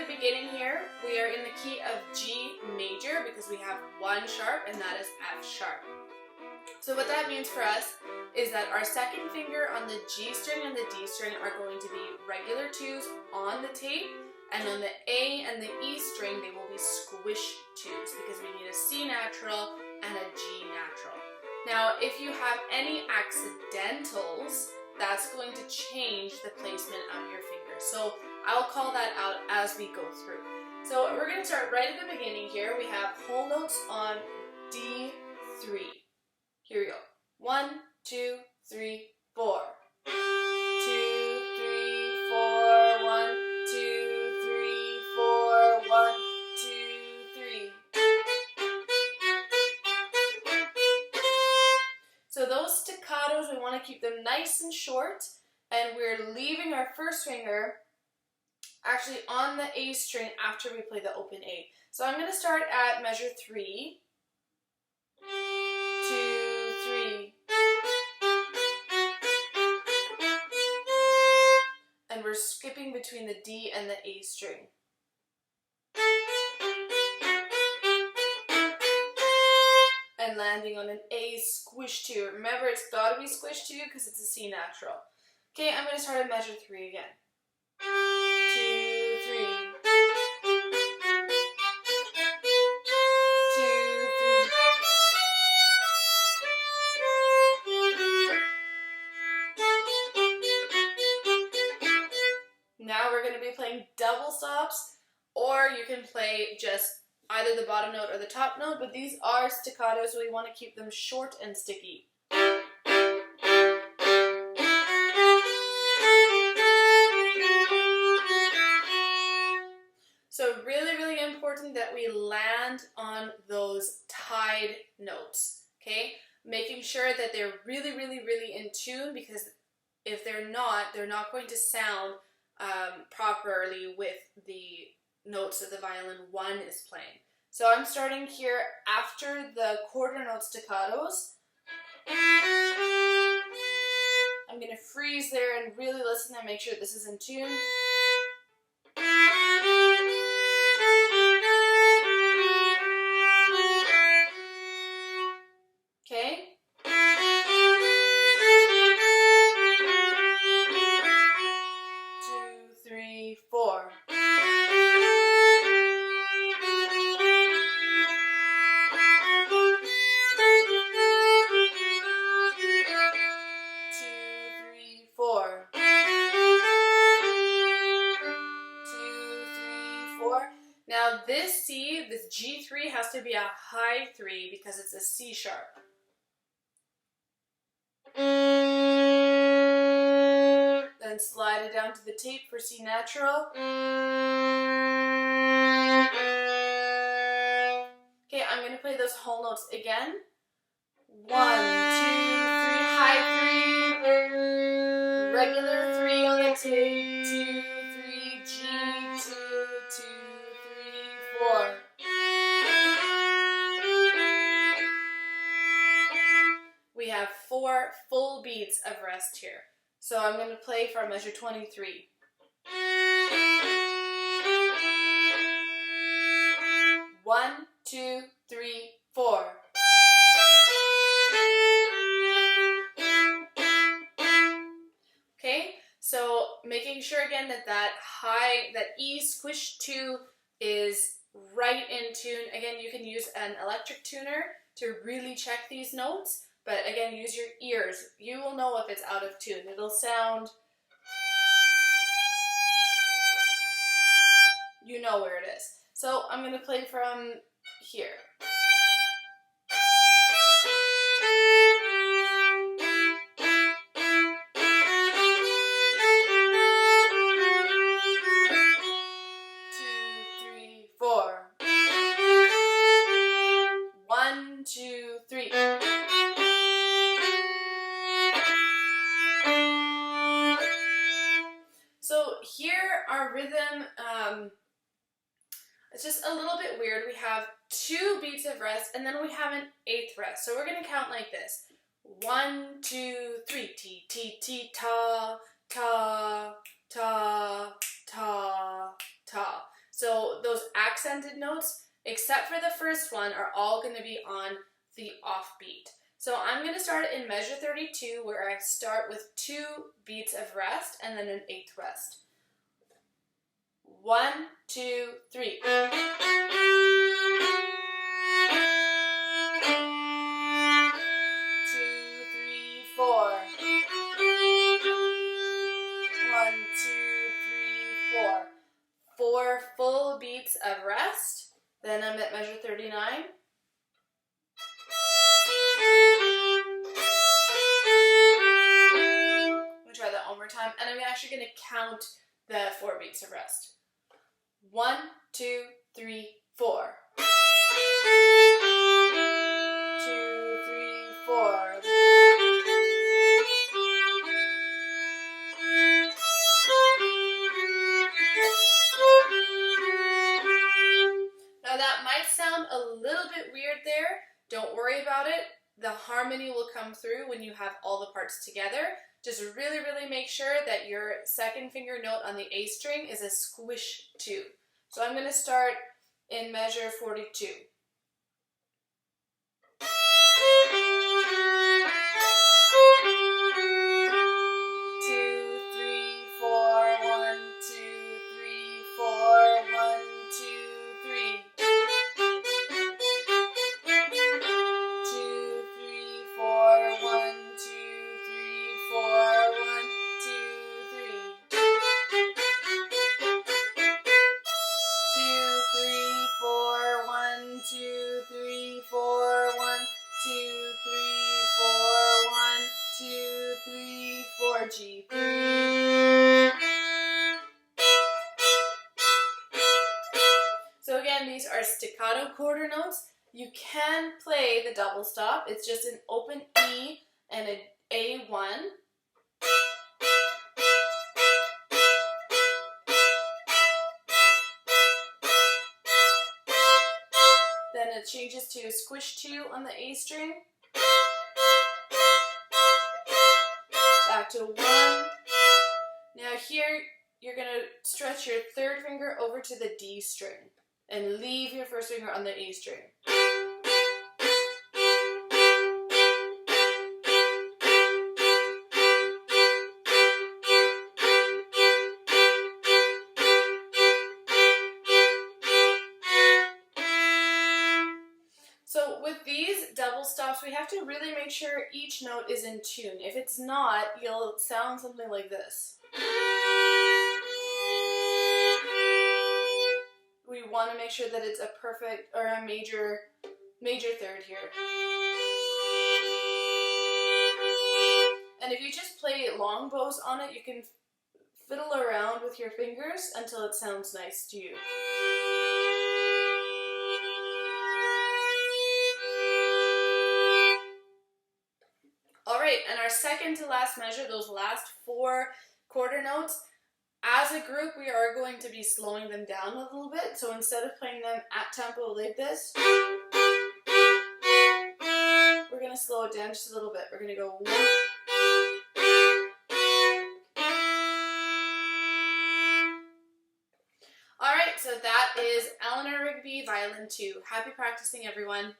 the beginning here, we are in the key of G major because we have one sharp and that is F sharp. So what that means for us is that our second finger on the G string and the D string are going to be regular 2s on the tape, and on the A and the E string they will be squish 2s because we need a C natural and a G natural. Now if you have any accidentals, that's going to change the placement of your fingers. So I'll call that out as we go through. So we're going to start right at the beginning here. We have whole notes on D3. Here we go. 1, 2, 3, 4. 2, 3, 4. 1, 2, 3, 4. 1, 2, 3. So those staccatos, we want to keep them nice and short, and we're leaving our first finger actually on the A string after we play the open A. So I'm going to start at measure 3, 2, 3, and we're skipping between the D and the A string. And landing on an A squish 2. Remember, it's got to be squish 2 because it's a C natural. Okay, I'm going to start at measure 3 again. 2, 3. 2, 3. Now we're going to be playing double stops, or you can play just either the bottom note or the top note, but these are staccatos, so we want to keep them short and sticky. So really important that we land on those tied notes, okay? Making sure that they're really in tune, because if they're not going to sound properly with the notes that the violin 1 is playing. So I'm starting here after the quarter note staccatos. I'm going to freeze there and really listen and make sure this is in tune. Okay? 2, 3, 4. Now this C, this G3 has to be a high 3 because it's a C sharp. Then slide it down to the tape for C natural. Okay, I'm going to play those whole notes again. 1, 2, 3, high 3, regular 3 on the tape, 2, 3, G, 2, 2, 3, 4. We have 4 full beats of rest here. So I'm going to play from measure 23. 1, 2, 3, 4. Okay, so making sure again that that E squish 2 is right in tune. Again, you can use an electric tuner to really check these notes, but again, use your ears. You will know if it's out of tune. It'll sound, you know where it is. So I'm going to play from here. It's just a little bit weird. We have 2 beats of rest and then we have an 8th rest. So we're going to count like this. 1, 2, 3. T, T, T, ta, ta, ta, ta, ta. So those accented notes, except for the first one, are all going to be on the offbeat. So I'm going to start in measure 32, where I start with 2 beats of rest and then an 8th rest. 1, 2, 3. 4. 1, 2, 3, 4. 4 full beats of rest. Then I'm at measure 39. We'll try that one more time. And I'm actually going to count the 4 beats of rest. 1, 2, 3, 4. 2, 3, 4. Now that might sound a little bit weird there. Don't worry about it. The harmony will come through when you have all the parts together. Just really, really make sure that your second finger note on the A string is a squish 2. So I'm going to start in measure 42. 2, 3, 4, 1, 2, 3, 4, 1, 2, 3. 2, 3, 4, 1, 2, 3, 4, 1, 2, 3. 2, 3, 4, 1, 2, 3, 4, 1, 2, 3, 4, 1, 2, 3, 4, G. So again, these are staccato quarter notes. You can play the double stop. It's just an open E and an A1. Then it changes to a squish 2 on the A string. Back to 1. Now here, you're going to stretch your third finger over to the D string and leave your first finger on the A string. So with these double stops, we have to really make sure each note is in tune. If it's not, you'll sound something like this. We want to make sure that it's a perfect or a major third here. And if you just play long bows on it, you can fiddle around with your fingers until it sounds nice to you. Alright, and our second to last measure, those last 4 quarter notes, as a group we are going to be slowing them down a little bit. So instead of playing them at tempo like this, we're going to slow it down just a little bit. We're going to go 1. Alright, so that is Eleanor Rigby Violin 2. Happy practicing, everyone.